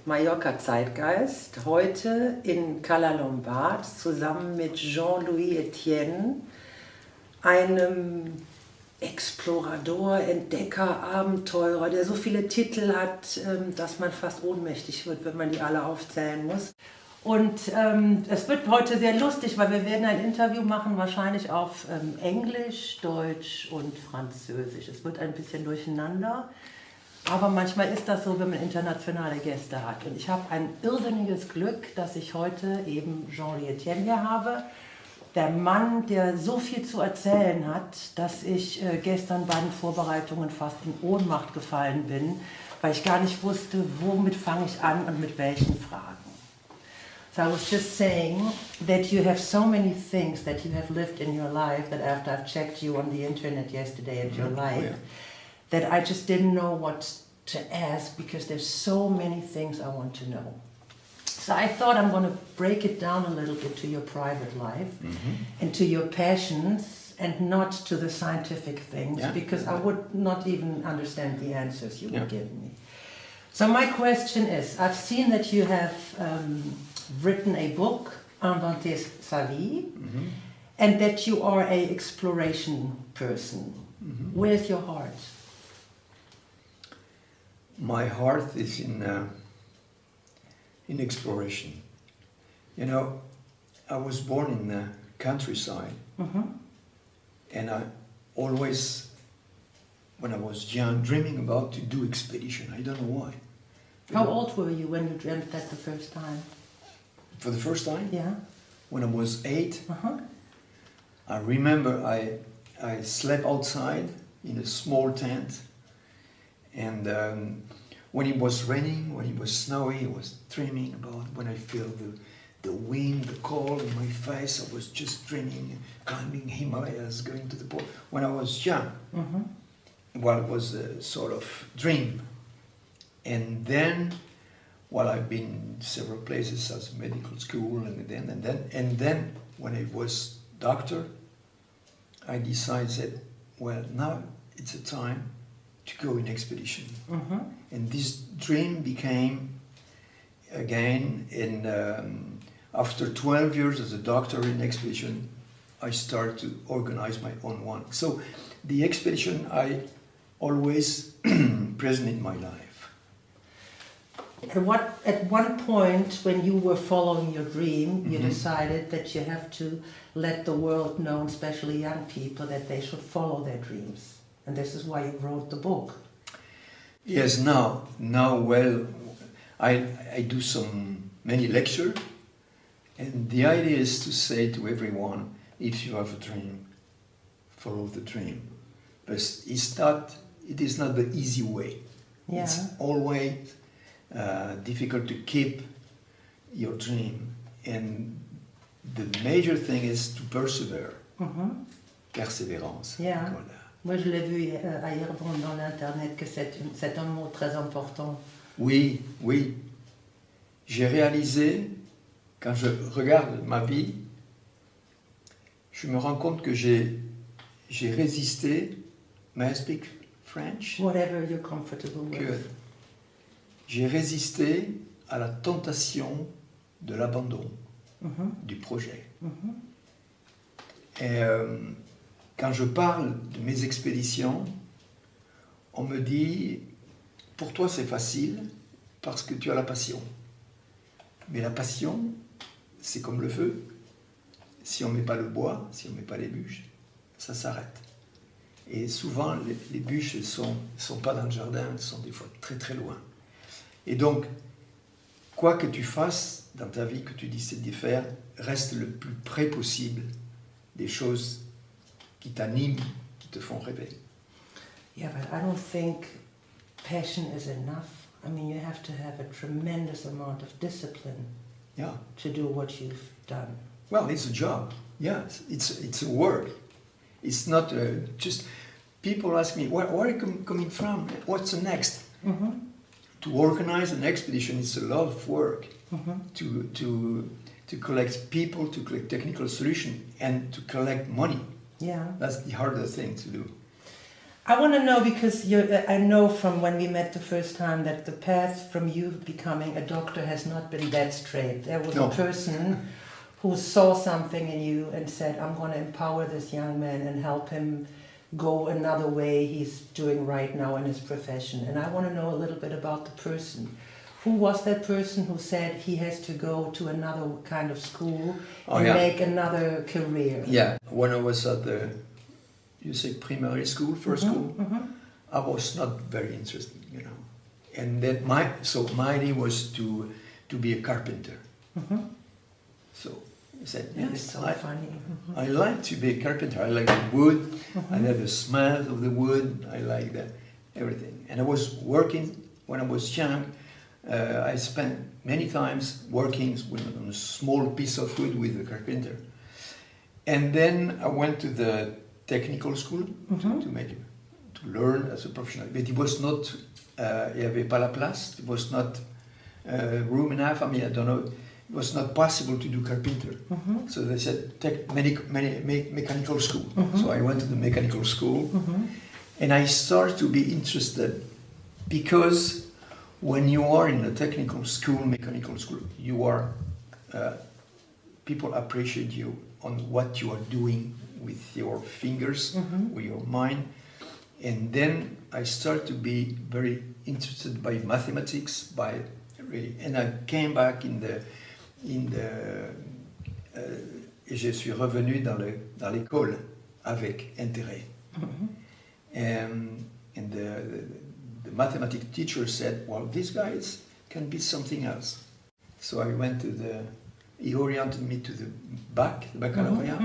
Mallorca-Zeitgeist, heute in Cala Lombard zusammen mit Louis Étienne, einem Explorador, Entdecker, Abenteurer, der so viele Titel hat, dass man fast ohnmächtig wird, wenn man die alle aufzählen muss. Und es wird heute sehr lustig, weil wir werden ein Interview machen, wahrscheinlich auf Englisch, Deutsch und Französisch. Es wird ein bisschen durcheinander, aber manchmal ist das so, wenn man internationale Gäste hat. Und ich habe ein irrsinniges Glück, dass ich heute eben Louis Étienne hier habe. Der Mann, der so viel zu erzählen hat, dass ich gestern bei den Vorbereitungen fast in Ohnmacht gefallen bin, weil ich gar nicht wusste, womit fange ich an und mit welchen Fragen. So I was just saying that you have so many things that you have lived in your life that after I've checked you on the internet yesterday at your life, that I just didn't know what to ask because there's so many things I want to know. So I thought I'm going to break it down a little bit to your private life and to your passions and not to the scientific things because I would not even understand the answers you would give me. So my question is, I've seen that you have written a book, Inventer sa vie, and that you are an exploration person. Where's your heart? My heart is in exploration. You know, I was born in the countryside, and I always, when I was young, dreaming about to do expedition. I don't know why. How old were you when you dreamt that the first time? For the first time? Yeah. When I was 8, I remember I slept outside in a small tent, and when it was raining, when it was snowy, I was dreaming about when I feel the wind, the cold in my face. I was just dreaming, climbing Himalayas, going to the pole. When I was young, well, it was a sort of dream. And then, well, I've been several places as medical school, and then when I was doctor, I decided, well, now it's a time to go in expedition. And this dream became again after 12 years as a doctor in expedition, I started to organize my own one. So the expedition I always present in my life. At one point, when you were following your dream, you decided that you have to let the world know, especially young people, that they should follow their dreams. And this is why you wrote the book. Yes, now, well, I do many lectures, and the idea is to say to everyone, if you have a dream, follow the dream. But it is not the easy way. Yeah. It's always difficult to keep your dream, and the major thing is to persevere. Persévérance. Yeah. Voilà. Moi, je l'ai vu ailleurs dans l'internet que c'est un mot très important. Oui. J'ai réalisé, quand je regarde ma vie, je me rends compte que j'ai résisté. May I speak French? Whatever you're comfortable with. Good. J'ai résisté à la tentation de l'abandon du projet. Et quand je parle de mes expéditions, on me dit, pour toi c'est facile parce que tu as la passion. Mais la passion, c'est comme le feu. Si on ne met pas le bois, si on ne met pas les bûches, ça s'arrête. Et souvent, les bûches ne sont pas dans le jardin, elles sont des fois très très loin. Et donc, quoi que tu fasses dans ta vie, que tu décides de faire, reste le plus près possible des choses qui t'animent, qui te font rêver. Yeah, but I don't think passion is enough. I mean, you have to have a tremendous amount of discipline to do what you've done. Well, it's a job. Yes, it's a work. It's not just... People ask me, where are you coming from? What's the next? To organize an expedition is a lot of work. To collect people, to collect technical solutions, and to collect money. Yeah. That's the harder thing to do. I want to know, because I know from when we met the first time that the path from you becoming a doctor has not been that straight. There was a person who saw something in you and said, I'm going to empower this young man and help him go another way he's doing right now in his profession. And I want to know a little bit about the person. Who was that person who said he has to go to another kind of school and make another career? Yeah, when I was at the, you say primary school, first school, I was not very interested, you know. And then my idea was to be a carpenter. So I said, That's so funny. I like to be a carpenter. I like the wood. I like the smell of the wood. I like everything. And I was working when I was young. I spent many times working on a small piece of wood with a carpenter. And then I went to the technical school to learn as a professional. But it was not, il n'y avait pas la place. It was not room enough. I mean, I don't know. It was not possible to do carpenter. So they said, mechanical school. So I went to the mechanical school. And I started to be interested because when you are in a technical school, mechanical school, you are, people appreciate you on what you are doing with your fingers, with your mind. And then I started to be very interested by mathematics, and I came back je suis revenu dans l'école avec intérêt. And the mathematics teacher said, well, these guys can be something else. So I went he oriented me to the baccalaureate.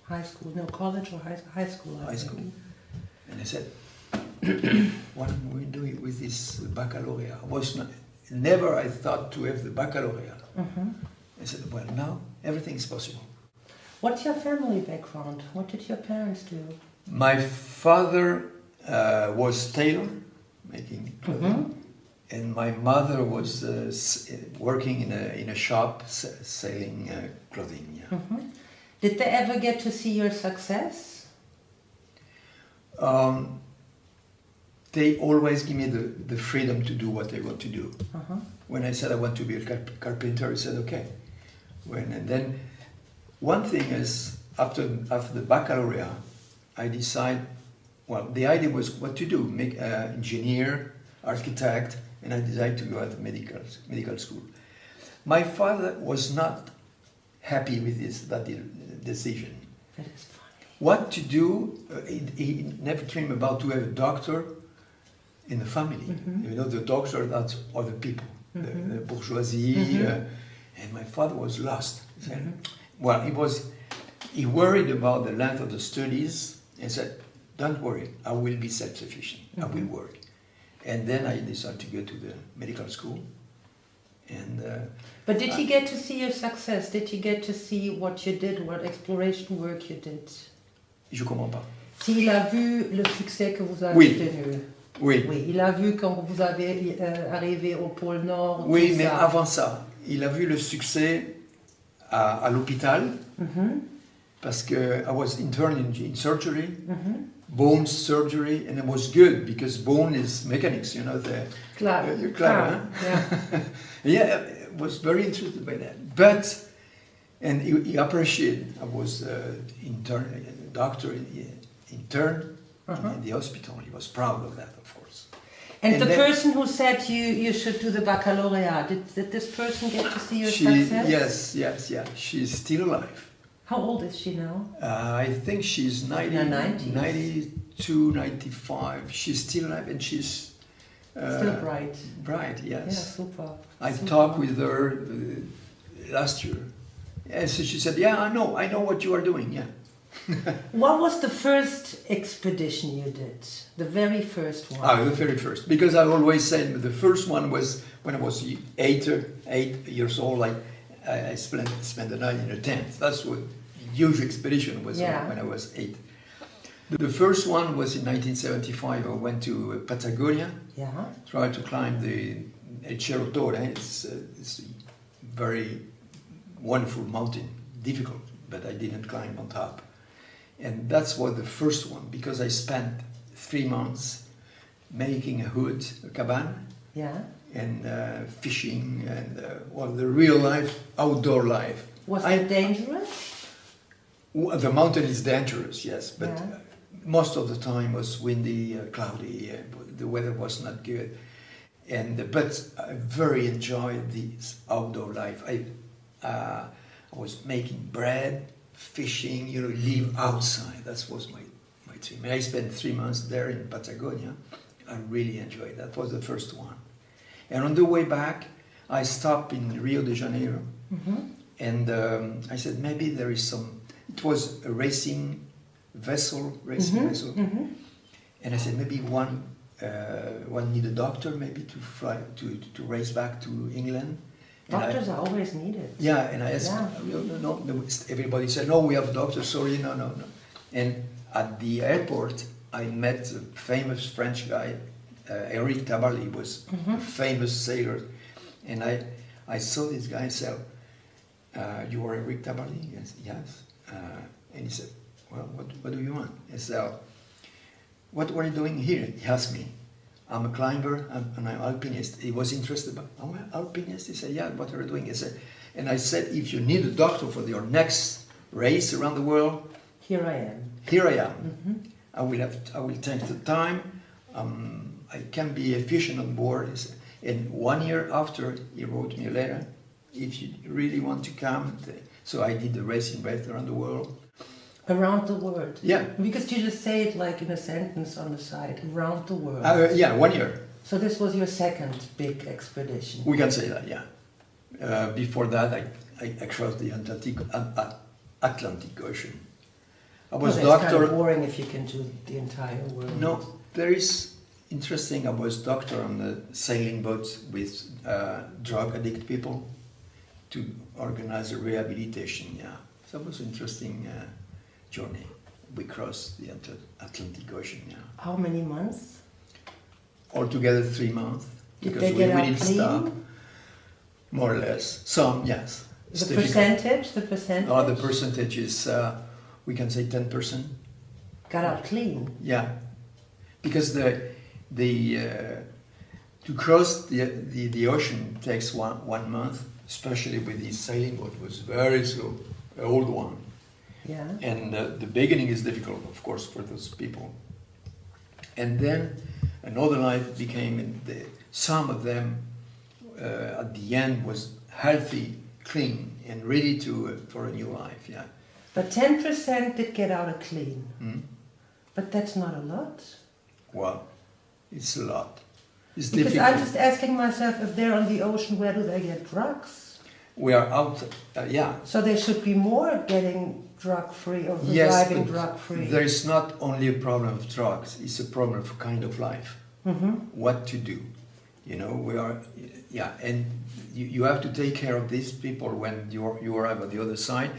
High school, no, college or high school? High school. And I said, what am we doing with this baccalaureate? Never I thought to have the baccalaureate. I said, well, now everything is possible. What's your family background? What did your parents do? My father was tailor, making clothing, and my mother was working in a shop selling clothing. Yeah. Did they ever get to see your success? They always give me the freedom to do what I want to do. When I said I want to be a carpenter, I said okay. And then one thing is, after the baccalaureate, I decided, well, the idea was what to do, make engineer, architect, and I decided to go at medical school. My father was not happy with that decision. That is funny. What to do, he never dreamed about to have a doctor in the family. You know, the doctor, that's other people, the bourgeoisie, and my father was lost. He said, well, he worried about the length of the studies and said, don't worry, I will be self-sufficient, I will work. And then I decided to go to the medical school. And but did he get to see your success? Did he get to see what you did, what exploration work you did? Je comprends pas. S'il a vu le succès que vous avez obtenu. Oui. Oui, il a vu quand vous avez arrivé au pôle Nord. Oui, mais avant ça, il a vu le succès à l'hôpital parce que I was interned in surgery, bone surgery, and it was good because bone is mechanics, you know. Claro. Claro, huh? Yeah, I was very interested by that. And he appreciated, I was doctor intern in the hospital. He was proud of that, of course. And the person who said you should do the baccalaureate, did this person get to see your success? Yes. She's still alive. How old is she now? I think she's 92, 95. She's still alive and she's... still bright. Bright, yes. Yeah, super. I talked with her last year. And so she said, yeah, I know what you are doing, yeah. What was the first expedition you did? The very first one? The very first. Because I always said the first one was when I was 8 years old. I spent the night in a tent. That's what huge expedition was when I was 8. The first one was in 1975. I went to Patagonia. Yeah. Tried to climb El Cerro Torre. It's a very wonderful mountain. Difficult, but I didn't climb on top. And that's what the first one, because I spent 3 months making a hut, a cabin, Yeah. and fishing, and well, the real life, outdoor life. Was it dangerous? The mountain is dangerous, yes, but Yeah. most of the time was windy, cloudy, the weather was not good. But I very enjoyed this outdoor life. I was making bread, fishing, live outside. That was my dream. And I spent 3 months there in Patagonia. I really enjoyed that. That was the first one. And on the way back, I stopped in Rio de Janeiro. Mm-hmm. And I said, maybe there is some... It was a racing vessel. Mm-hmm. And I said, maybe one need a doctor, maybe to fly, to race back to England. Doctors are always needed. Yeah, and I asked, no, everybody said, no, we have doctors, sorry, no. And at the airport, I met a famous French guy, Eric Tabarly, was a famous sailor. And I saw this guy and said, you are Eric Tabarly? Yes. And he said, well, what do you want? I said, what are you doing here? He asked me. I'm a climber and I'm alpinist. He was interested, but I'm an alpinist? He said, yeah, what are you doing? And I said, if you need a doctor for your next race around the world, Here I am. Mm-hmm. I will take the time. I can be efficient on board. And 1 year after, he wrote me a letter. If you really want to come, so I did the racing race around the world. Around the world. Yeah. Because you just say it like in a sentence on the side. Around the world. Yeah, 1 year. So this was your second big expedition. We can say that, yeah. Before that, I crossed the Atlantic Ocean. I was It's kind of boring if you can do the entire world. No, very interesting. I was doctor on the sailing boats with drug addict people to organize a rehabilitation. Yeah, so it was an interesting journey. We crossed the Atlantic Ocean. Yeah. How many months? Altogether 3 months. Did Because they we get out didn't clean? stop. More or less. Some, yes. It's The difficult. percentage? The percentage? Oh, the percentage is, we can say 10%. Got out clean. Yeah, because to cross the ocean takes one month, especially with this sailing boat. Was very slow, an old one. Yeah. And the beginning is difficult, of course, for those people. And then another life became, some of them at the end was healthy, clean, and ready for a new life. Yeah. But 10% did get out clean. Mm. But that's not a lot. Well, it's a lot. It's Because difficult. I'm just asking myself, if they're on the ocean, where do they get drugs? We are out, yeah. So there should be more getting drug-free or Yes, reviving but drug-free. there is not only a problem of drugs, it's a problem of kind of life. Mm-hmm. What to do. We are, yeah, and you have to take care of these people when you arrive at the other side.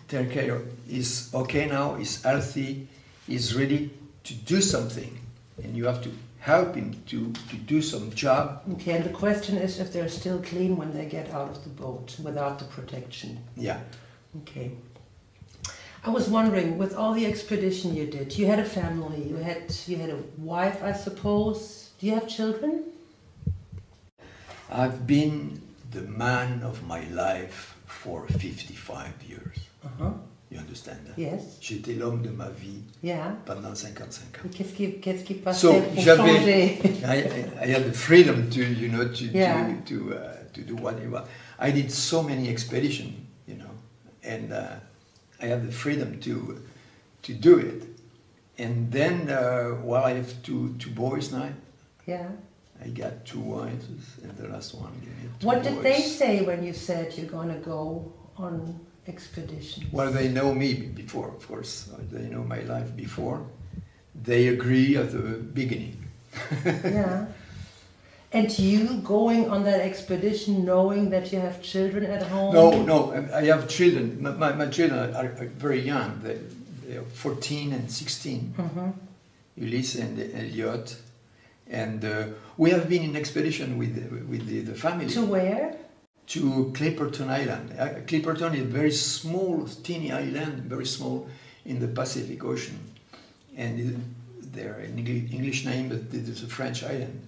Take care, is okay now, is healthy, is ready to do something. And you have to help him to do some job. Okay, and the question is if they're still clean when they get out of the boat without the protection. Yeah. Okay. I was wondering, with all the expedition you did, you had a family, you had a wife, I suppose. Do you have children? I've been the man of my life for 55 years. Uh-huh. You understand that? Yes. J'étais l'homme de ma vie Yeah. pendant 55 ans. Qu'est-ce qui passait So pour changer? I had the freedom to Yeah. to do whatever. I did so many expeditions, and I had the freedom to do it. And then, I have two boys now. Yeah. I got 2 wives, and the last one gave me 2 What did they boys. say when you said you're going to go on expedition? Well, they know me before, of course. They know my life before. They agree at the beginning. Yeah. And you going on that expedition knowing that you have children at home? No, I have children. My children are very young. They are 14 and 16. Mm-hmm. Ulysse and Elliot. And we have been in expedition with the family. To where? To Clipperton Island. Clipperton is a very small, teeny island, very small, in the Pacific Ocean. And their English name, but it is a French island.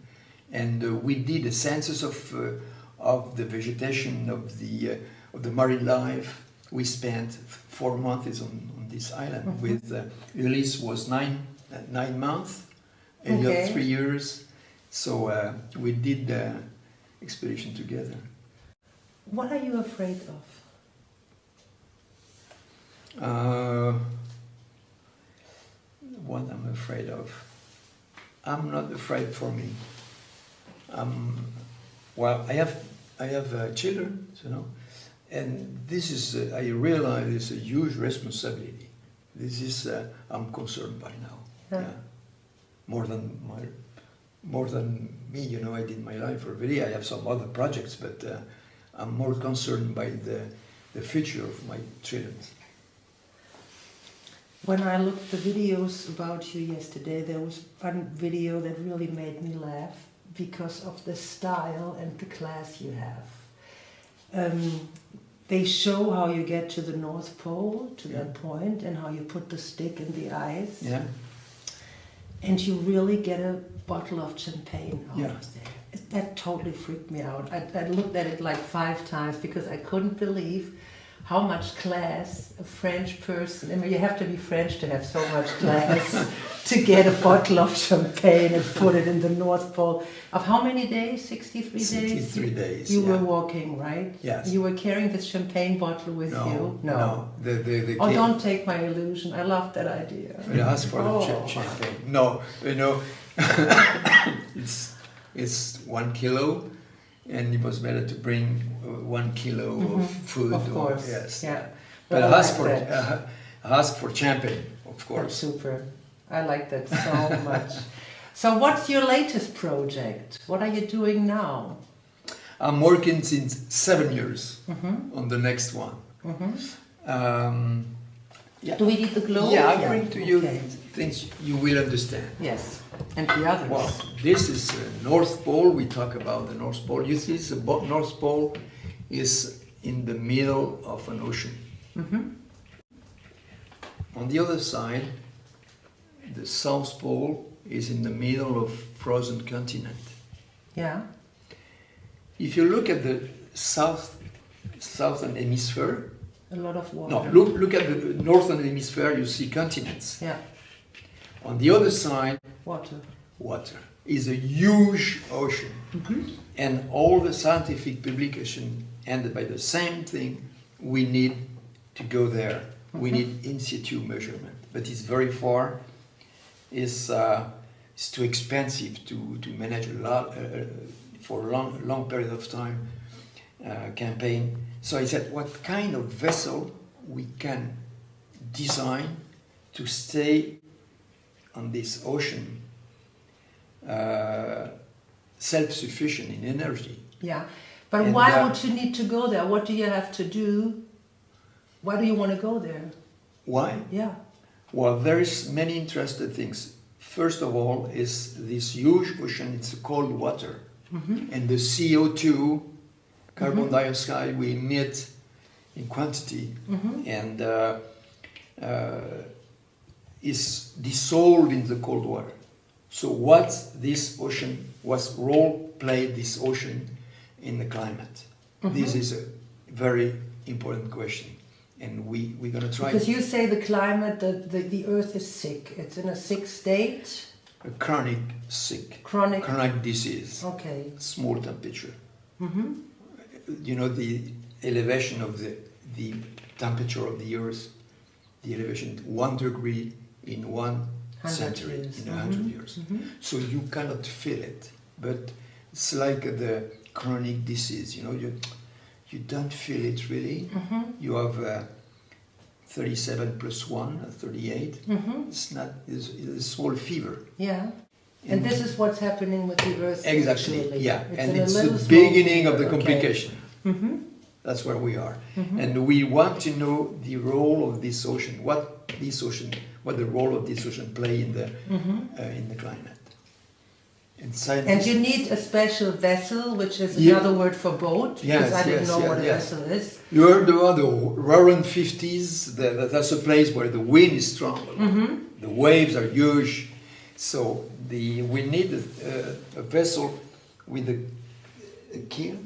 And we did a census of the vegetation, of the marine life. We spent 4 months on this island. With Ulysse was 9 months, Elliot 3 years. So we did the expedition together. What are you afraid of? What I'm afraid of? I'm not afraid for me. Well, I have children, you know, and this is I realize it's a huge responsibility. This is I'm concerned by now. Yeah. More than me, you know. I did my life already. I have some other projects, but I'm more concerned by the future of my children. When I looked at the videos about you yesterday, there was one video that really made me laugh because of the style and the class you have. They show how you get to the North Pole, to that point, and how you put the stick in the ice. Yeah. And you really get a bottle of champagne out Yeah. of there. That totally freaked me out. I looked at it like 5 times because I couldn't believe how much class a French person, I mean, you have to be French to have so much class, to get a bottle of champagne and put it in the North Pole. Of how many days? 63 days? 63 days. You were walking, right? Yes. You were carrying this champagne bottle with you? No. The Oh, don't take my illusion. I love that idea. It asks for the champagne. No, you know, it's 1 kilo, and it was better to bring 1 kilo of food. Of course. Yes. Yeah. But I ask for champagne, of That's course. super. I like that so much. So what's your latest project? What are you doing now? I'm working since 7 years on the next one. Yeah. Do we need the globe? Yeah, I bring to you Okay. things you will understand. Yes, and the others. Well, this is North Pole. We talk about the North Pole. You see, the North Pole is in the middle of an ocean. On the other side, the South Pole is in the middle of frozen continent. Yeah. If you look at the southern hemisphere, A lot of water. no, look at the northern hemisphere, you see continents. Yeah. On the other side, Water. is a huge ocean. And all the scientific publication ended by the same thing: we need to go there. We need in situ measurement, but it's very far. It's too expensive to manage a lot for a long period of time campaign. So I said, what kind of vessel we can design to stay on this ocean, self-sufficient in energy. Yeah. But And, why would you need to go there? What do you have to do? Why do you want to go there? Why? Yeah. Well, there is many interesting things. First of all, is this huge ocean. It's cold water, and the CO2, carbon dioxide, we emit in quantity, and is dissolved in the cold water. So, what's this ocean? What's role played this ocean in the climate? This is a very important question. And we're going to try. Because you say the climate, the Earth is sick. It's in a sick state. A chronic sick. Chronic disease. Okay. Small temperature. You know, the elevation of the temperature of the Earth, the elevation 1 degree in 1 century, years. in 100 years. So you cannot feel it. But it's like the chronic disease, you know, you don't feel it really. You have 37 plus 1, 38. It's a small fever. Yeah. And this is what's happening with the Earth. Exactly, actually. yeah. It's And in a it's little the small beginning of the fever. complication. That's where we are. And we want to know the role of this ocean, what the role of this ocean play in the climate. And you need a special vessel, which is another word for boat, because I didn't know what a vessel is. You heard about the roaring 50s, that's a place where the wind is strong. The waves are huge. So we need a vessel with a keel.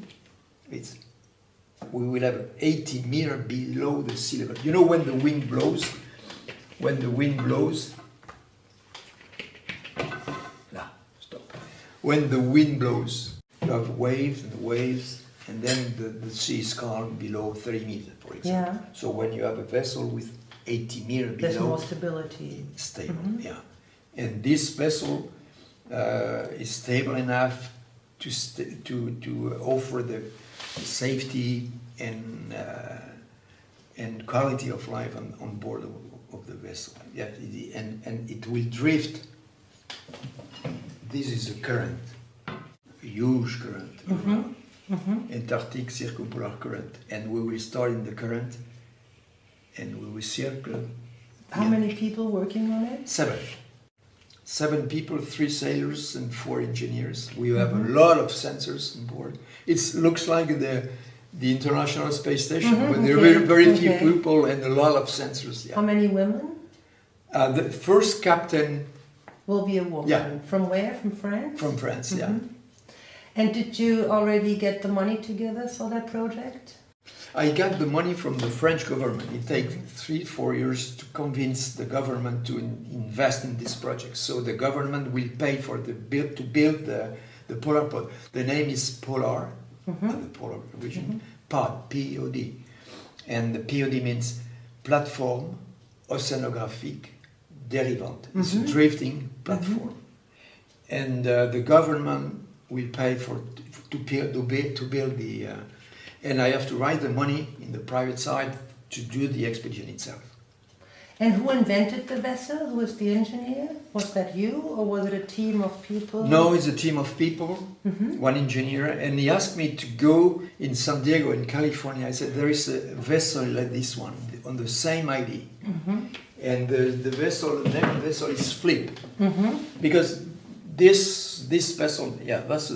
We will have 80 meters below the sea level. You know when the wind blows? When the wind blows, when the wind blows, you have waves and waves, and then the sea is calm below 30 meters, for example. Yeah. So when you have a vessel with 80 meters below, there's more stability. it's stable, yeah. And this vessel is stable enough to offer the safety and quality of life on board of the vessel. Yeah, and it will drift. This is a current, a huge current, Antarctic circumpolar current, and we will start in the current, and we will circle. How many people working on it? 7 people, 3 sailors and 4 engineers. We have a lot of sensors on board. It looks like the International Space Station, but there are very few people and a lot of sensors. Yeah. How many women? The first captain will be a woman. Yeah. From where? From France? From France, yeah. And did you already get the money together for that project? I got the money from the French government. It takes 3-4 years to convince the government to invest in this project. So the government will pay for to build the polar pod. The name is Polar, the polar region, pod, P-O-D. And the P-O-D means platform oceanographic derivant. It's a drifting platform. And the government will pay to build the... and I have to write the money in the private side to do the expedition itself. And who invented the vessel? Who was the engineer? Was that you, or was it a team of people? No, it's a team of people, one engineer, and he asked me to go in San Diego in California. I said, there is a vessel like this one, on the same ID. And the vessel, the name of the vessel is Flip. Because this vessel, that's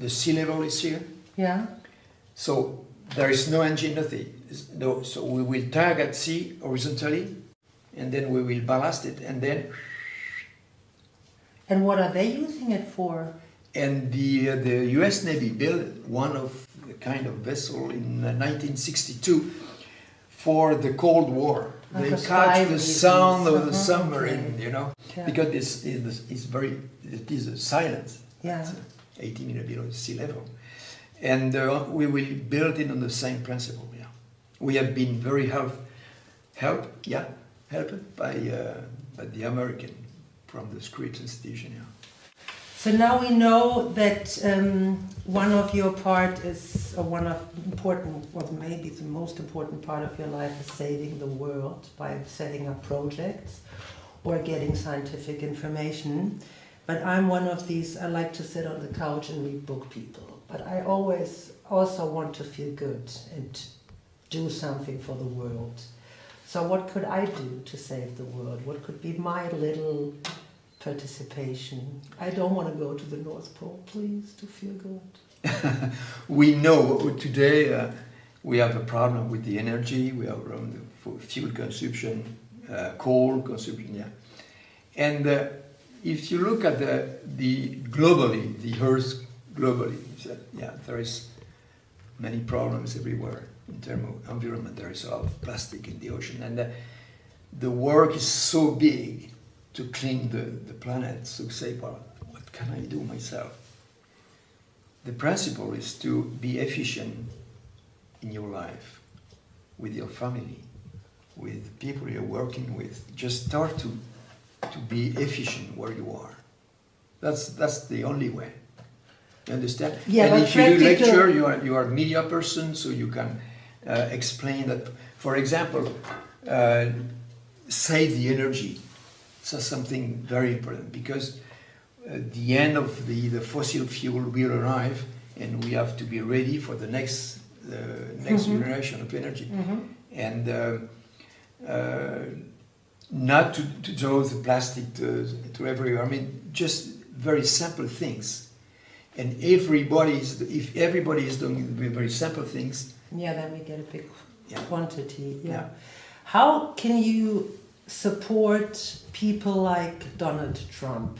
the sea level is here. Yeah. So there is no engine, nothing. No, so we will tag at sea horizontally, and then we will ballast it, and then... And what are they using it for? And the US Navy built one of the kind of vessel in 1962 for the Cold War. They catch the sound of the submarine, you know, because it is a silent, 80 meters below sea level. And we will build it on the same principle. Yeah, we have been very helped by the American from the Scripps Institution. Yeah. So now we know that one of your part is, or one of important, or maybe the most important part of your life is saving the world by setting up projects or getting scientific information. But I'm one of these, I like to sit on the couch and read book people. But I always also want to feel good and do something for the world. So what could I do to save the world? What could be my little participation? I don't want to go to the North Pole, please, to feel good. We know today we have a problem with the energy, we have around the fuel consumption, coal consumption, And if you look at the globally, the Earth globally, there is many problems everywhere in terms of environment. There is a lot of plastic in the ocean, and the work is so big to clean the planet. So say, well, what can I do myself? The principle is to be efficient in your life, with your family, with people you're working with. Just start to be efficient where you are. That's the only way. You understand? Yeah, and if you do lecture, you are a media person, so you can explain that. For example, save the energy. So something very important, because the end of the fossil fuel will arrive, and we have to be ready for the next generation of energy, and not to throw the plastic to everywhere. I mean, just very simple things. And if everybody is doing very simple things, then we get a big quantity. How can you support people like Donald Trump,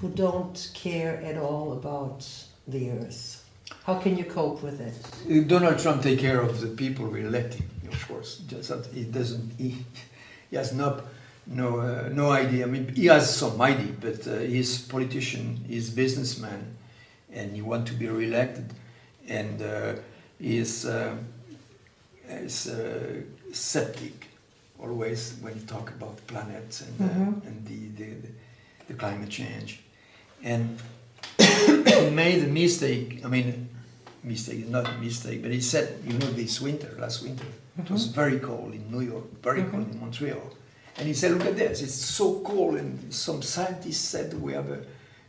who don't care at all about the earth? How can you cope with it? Donald Trump take care of the people we elect him, of course. Just that he doesn't. He has no idea. I mean, he has some idea, but he's politician, he's businessman, and he want to be re-elected, and he is sceptic always when you talk about the planet and the climate change, and he made a mistake. I mean, mistake, not a mistake, but he said, you know, last winter, it was very cold in New York, very cold in Montreal. And he said, look at this, it's so cold, and some scientists said we have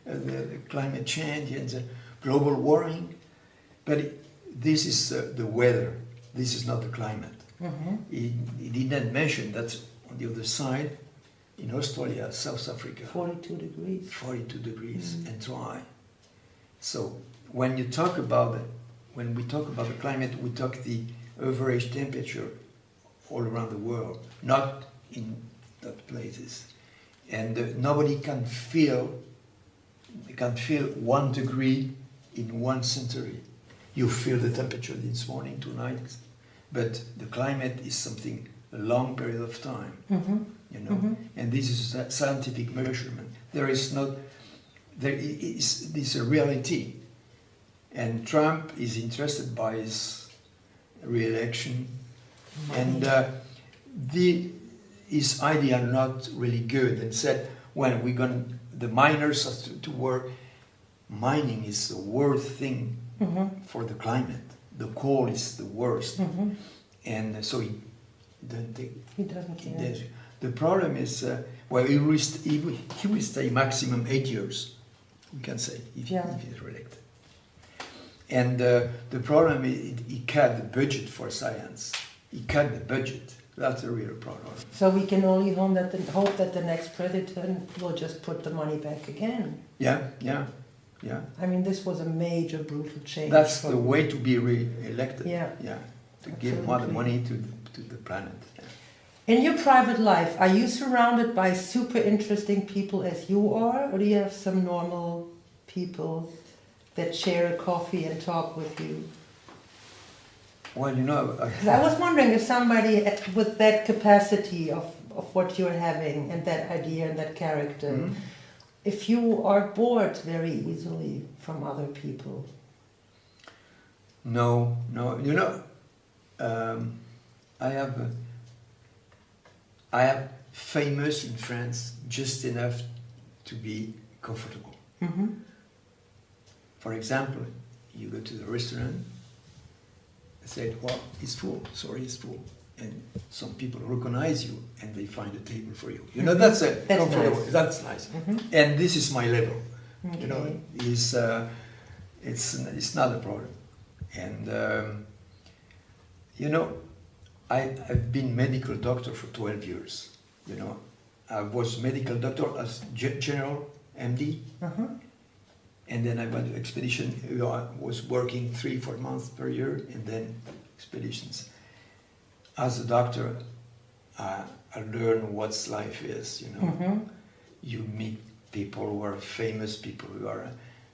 the climate change and the global warming, but this is the weather, this is not the climate. He didn't mention that on the other side, in Australia, South Africa, 42 degrees. 42 degrees and dry. So when we talk about the climate, we talk the average temperature all around the world, not in that places. And nobody can feel 1 degree in 1 century. You feel the temperature this morning, tonight, but the climate is something a long period of time, you know. And this is a scientific measurement. There is this a reality. And Trump is interested by his re-election, and his idea are not really good. And said, well, the miners have to work. Mining is the worst thing for the climate. The coal is the worst, and so he doesn't take. He doesn't care. The problem is, well, he will stay maximum 8 years. We can say if he's re-elected. And the problem is he cut the budget for science. He cut the budget. That's a real problem. So we can only hope that the next president will just put the money back again. Yeah. I mean, this was a major brutal change. That's the way to be re-elected. Yeah. To give more money to the planet. In your private life, are you surrounded by super interesting people as you are, or do you have some normal people that share a coffee and talk with you? Well, you know, Because I was wondering if somebody with that capacity of what you're having and that idea and that character, if you are bored very easily from other people. No. You know, I have famous in France just enough to be comfortable. For example, you go to the restaurant, they say, well, it's full, sorry, it's full. And some people recognize you and they find a table for you. You know, that's comfortable. Nice. That's nice. And this is my level. Okay. You know, it's not a problem. And, you know, I've been medical doctor for 12 years. You know, I was medical doctor as general MD. And then I went to expedition. I was working 3-4 months per year, and then expeditions. As a doctor, I learned what life is. You know, you meet people who are famous, people who are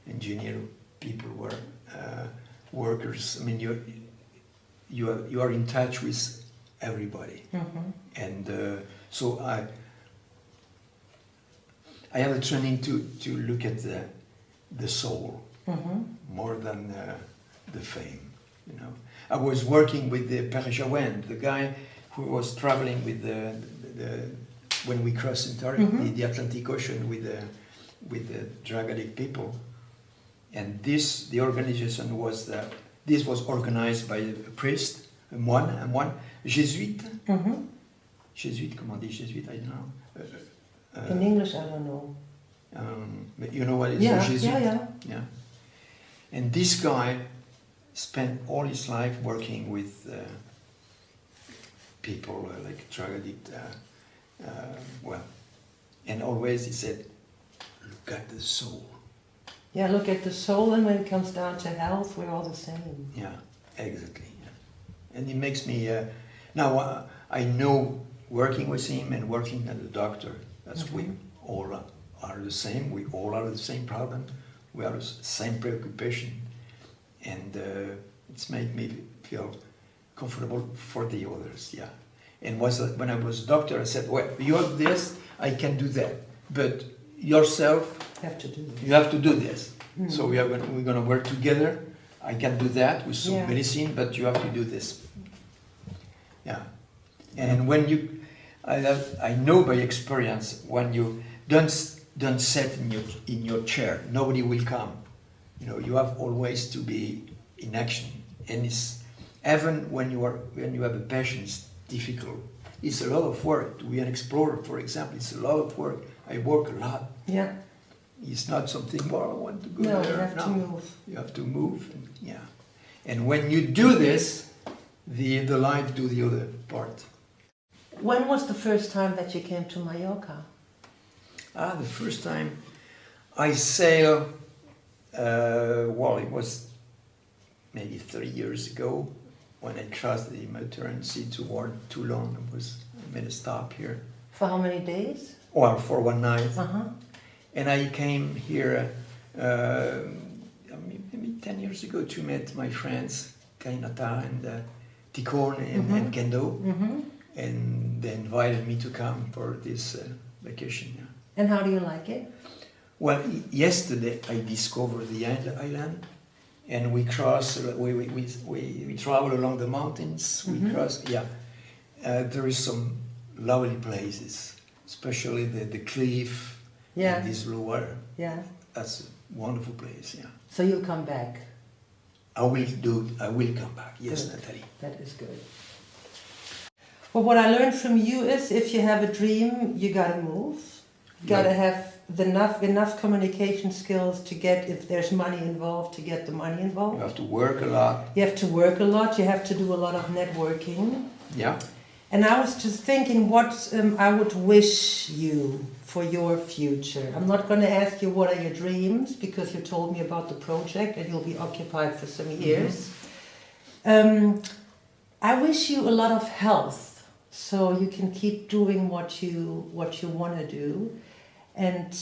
engineers, people who are workers. I mean, you are in touch with everybody, and so I have a training to look at the soul more than the fame. You know, I was working with the Père Jaouin, the guy who was traveling with the when we crossed the Atlantic Ocean with the drug addict people, and the organization was this was organized by a priest, a moine, jésuite. Jésuite, comment on dit jésuite? I don't know. In English, I don't know. But you know what is a Jesuit? Yeah. And this guy spent all his life working with people like drug addict. And always he said, "Look at the soul." Yeah, look at the soul, and when it comes down to health, we're all the same. Yeah, exactly. Yeah. And it makes me now I know working with him and working as a doctor. That's we all are the same. We all are the same problem. We are the same preoccupation, and it's made me feel comfortable for the others. Yeah, and when I was a doctor, I said, "Well, you have this, I can do that, but yourself, you have to do this. So we're going to work together. I can do that with some medicine, but you have to do this." Yeah, and when I know by experience, when you don't sit in your chair, nobody will come. You know, you have always to be in action, and it's even when you have a patient, it's difficult. It's a lot of work. To be an explorer, for example, it's a lot of work. I work a lot. Yeah. It's not something more I want to go No, there. you have to move. You have to move. And when you do this, the life do the other part. When was the first time that you came to Mallorca? The first time I sailed, it was maybe 3 years ago when I crossed the Mediterranean Sea toward Toulon. I made a stop here. For how many days? Or for one night. Uh-huh. And I came here maybe 10 years ago to meet my friends, Kainata and Tikorn and Kendo. Mm-hmm. And they invited me to come for this vacation. Yeah. And how do you like it? Well, yesterday I discovered the island, and we travel along the mountains. We cross. Yeah, there is some lovely places, especially the cliff. Yeah. And this blue water. Yeah. That's a wonderful place. Yeah. So you'll come back. I will come back. Yes, Good. Natalie. That is good. Well, what I learned from you is if you have a dream, you gotta move. You gotta have enough communication skills to get, if there's money involved, to get the money involved. You have to work a lot. You have to work a lot. You have to do a lot of networking. Yeah. And I was just thinking what I would wish you for your future. I'm not going to ask you what are your dreams, because you told me about the project and you'll be occupied for some years. I wish you a lot of health, so you can keep doing what you want to do. And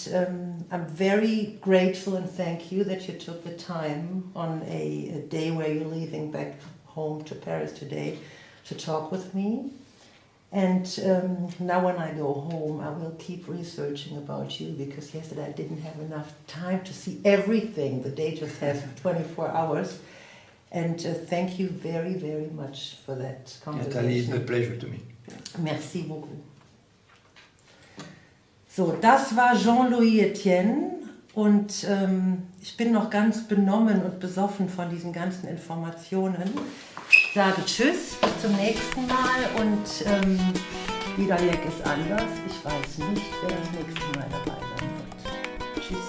I'm very grateful and thank you that you took the time on a day where you're leaving back home to Paris today to talk with me. And now when I go home, I will keep researching about you, because yesterday I didn't have enough time to see everything. The day just has 24 hours. And thank you very, very much for that conversation. Natalie, it's a pleasure to me. Merci beaucoup. So, das war Jean-Louis Étienne, und ich bin noch ganz benommen und besoffen von diesen ganzen Informationen. Ich sage Tschüss, bis zum nächsten Mal, und jeder Leck ist anders. Ich weiß nicht, wer das nächste Mal dabei sein wird. Tschüss.